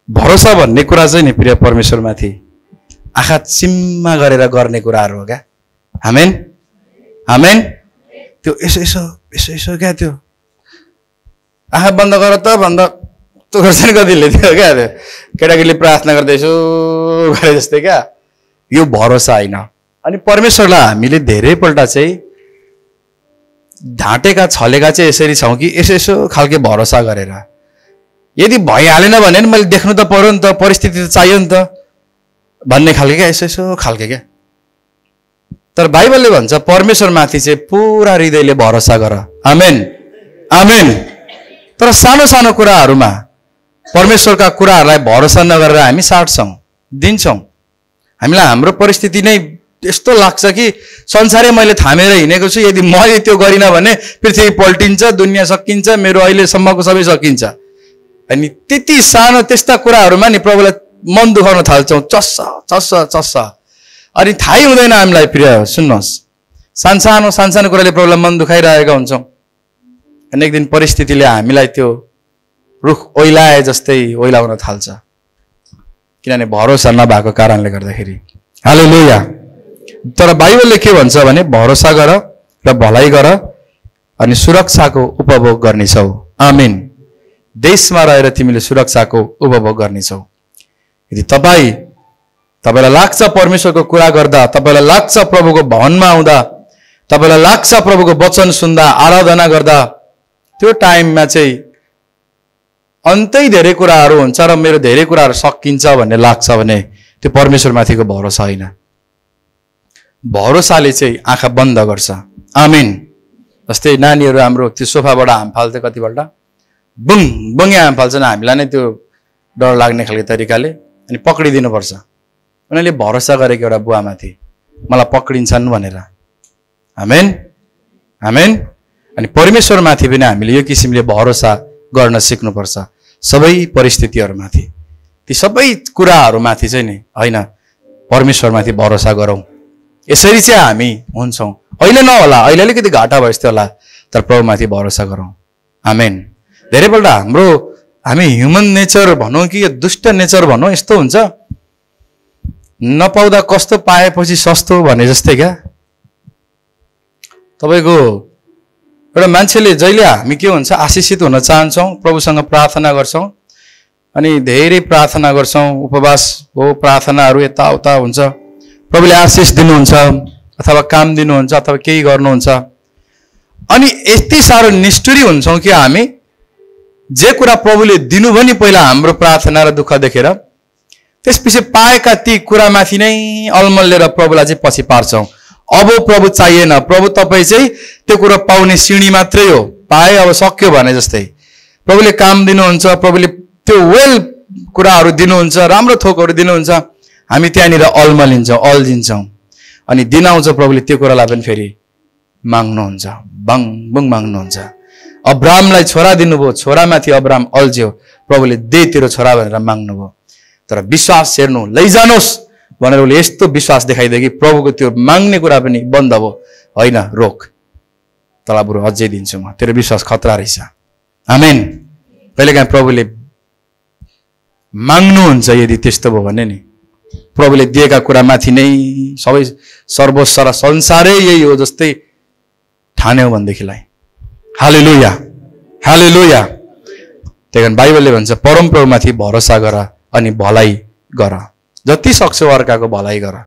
भरोसा भन्ने कुरा चाहिँ नि प्रिय परमेश्वरमाथि आँखा चिम्मा गरेर गर्ने कुराहरू हो क्या। आमेन आमेन। त्यो यसो यसो यसो यसो क्या त्यो आँखा बन्द गर त भन्द त्यो गर्छ नि कतिले त्यो क्या त्यो केटाकेटीले प्रार्थना गर्दै यसो गरे जस्तै क्या। यो भरोसा होइन। अनि परमेश्वरलाई हामीले धेरैपल्ट चाहिँ ढाँटेका छलेका चाहिँ यसरी छौँ कि यसो यसो खालके भरोसा गरेर यदि भइहालेन भने मैले देख्नु त पर्यो नि त, परिस्थिति त चाहियो नि त भन्ने खालके क्या, यसो यसो खालके क्या। तर बाइबलले भन्छ परमेश्वरमाथि चाहिँ पुरा हृदयले भरोसा गर। आमेन आमेन। तर सानो सानो कुराहरूमा परमेश्वरका कुराहरूलाई भरोसा नगरेर हामी साट्छौँ, दिन्छौँ। हामीलाई हाम्रो परिस्थिति नै यस्तो लाग्छ कि संसारै मैले थामेर हिँडेको छु, यदि मैले त्यो गरिनँ भने पृथ्वी पल्टिन्छ, दुनियाँ सकिन्छ, मेरो अहिलेसम्मको सबै सकिन्छ। अनि त्यति सानो त्यस्ता कुराहरूमा नि प्रभुलाई मन दुखाउन थाल्छौँ, चस्स चस्स चस्स। अनि थाहै हुँदैन हामीलाई। प्रिय सुन्नुहोस्, सानसानो सानसानो कुराले प्रभुलाई मन दुखाइरहेका हुन्छौँ। अनि एक दिन परिस्थितिले हामीलाई त्यो रुख ओइलाए जस्तै ओइलाउन थाल्छ, किनभने भरोसा नभएको कारणले गर्दाखेरि। हालेलुया। तर बाइबलले के भन्छ भने भरोसा गर र भलाइ गर अनि सुरक्षाको उपभोग गर्नेछौ। आमेन। देशमा रहेर तिमीले सुरक्षाको उपभोग गर्नेछौ। यदि तपाईलाई लाग्छ परमेश्वरको कुरा गर्दा, तपाईलाई लाग्छ प्रभुको भवनमा आउँदा, तपाईलाई लाग्छ प्रभुको वचन सुन्दा, आराधना गर्दा, त्यो टाइममा चाहिँ अन्तै धेरै कुराहरू हुन्छ र मेरो धेरै कुराहरू सकिन्छ भन्ने लाग्छ भने त्यो परमेश्वरमाथिको भरोसा होइन। भरोसाले चाहिँ आँखा बन्द गर्छ। आमेन। जस्तै नानीहरू हाम्रो त्यो सोफाबाट हाम फाल्थ्यो कतिपल्ट, बुङ बुङे हाम फाल्छन्, हामीलाई नै त्यो डर लाग्ने खालको तरिकाले। अनि पक्रिदिनुपर्छ। उनीहरूले भरोसा गरेको एउटा बुवामाथि, मलाई पक्रिन्छन् भनेर। आमेन आमेन। अनि परमेश्वरमाथि पनि हामीले यो किसिमले भरोसा गर्न सिक्नुपर्छ, सबै परिस्थितिहरूमाथि। ती सबै कुराहरूमाथि चाहिँ नि होइन, परमेश्वरमाथि भरोसा गरौँ। यसरी चाहिँ हामी हुन्छौँ। अहिले नहोला, अहिले अलिकति घाटा भयो जस्तो होला, तर प्रभुमाथि भरोसा गरौँ। आमेन। धेरैपल्ट हामी ह्युमन नेचर भनौँ कि दुष्ट नेचर भनौँ, यस्तो हुन्छ नपाउँदा कस्तो पाएपछि सस्तो भने जस्तै क्या। तपाईँको एउटा मान्छेले जहिले हामी के हुन्छ आशिषित हुन चाहन्छौँ, प्रभुसँग प्रार्थना गर्छौँ, अनि धेरै प्रार्थना गर्छौँ, उपवास हो, प्रार्थनाहरू यताउता हुन्छ, प्रभुले आशिष दिनुहुन्छ अथवा काम दिनुहुन्छ अथवा केही गर्नुहुन्छ। अनि यति साह्रो निष्ठुरी हुन्छौँ कि हामी जे कुरा प्रभुले दिनु भने पहिला हाम्रो प्रार्थना र दुःख देखेर त्यसपछि पाएका ती कुरामाथि नै अलमल्लेर प्रभुलाई चाहिँ पछि पार्छौँ। अब प्रभु चाहिएन, प्रभु तपाईँ चाहिँ त्यो कुरा पाउने सिँढी मात्रै हो, पाए अब सक्यो भने जस्तै। प्रभुले काम दिनुहुन्छ, प्रभुले त्यो वेल कुराहरू दिनुहुन्छ, राम्रो थोकहरू दिनुहुन्छ, हामी त्यहाँनिर अलमलिन्छौँ, अल्झिन्छौँ। अनि दिन आउँछ प्रभुले त्यो कुरालाई पनि फेरि माग्नुहुन्छ, बाङ बुङ माग्नुहुन्छ। अब्रामलाई छोरा दिनुभयो, छोरामाथि अब्राम अल्झ्यो, प्रभुले दे तेरो छोरा भनेर माग्नुभयो। तर विश्वास हेर्नु, लैजानुहोस् भनेर उसले यस्तो विश्वास देखाइदियो कि प्रभुको त्यो माग्ने कुरा पनि बन्द भयो। होइन, रोक, तँलाई बरु अझै दिन्छु म, तेरो विश्वास खतरा रहेछ। आमेन। कहिलेकाहीँ प्रभुले माग्नुहुन्छ, यदि त्यस्तो भयो भने नि प्रभुले दिएका कुरामाथि नै सबै सर्वस्व र संसारै यही हो जस्तै ठान्यौ भनेदेखिलाई। हालेलुया हालेलुया। त्यही कारण बाइबलले भन्छ परमप्रभुमाथि भरोसा गर अनि भलाइ गर, जति सक्छौ अर्काको भलाइ गर।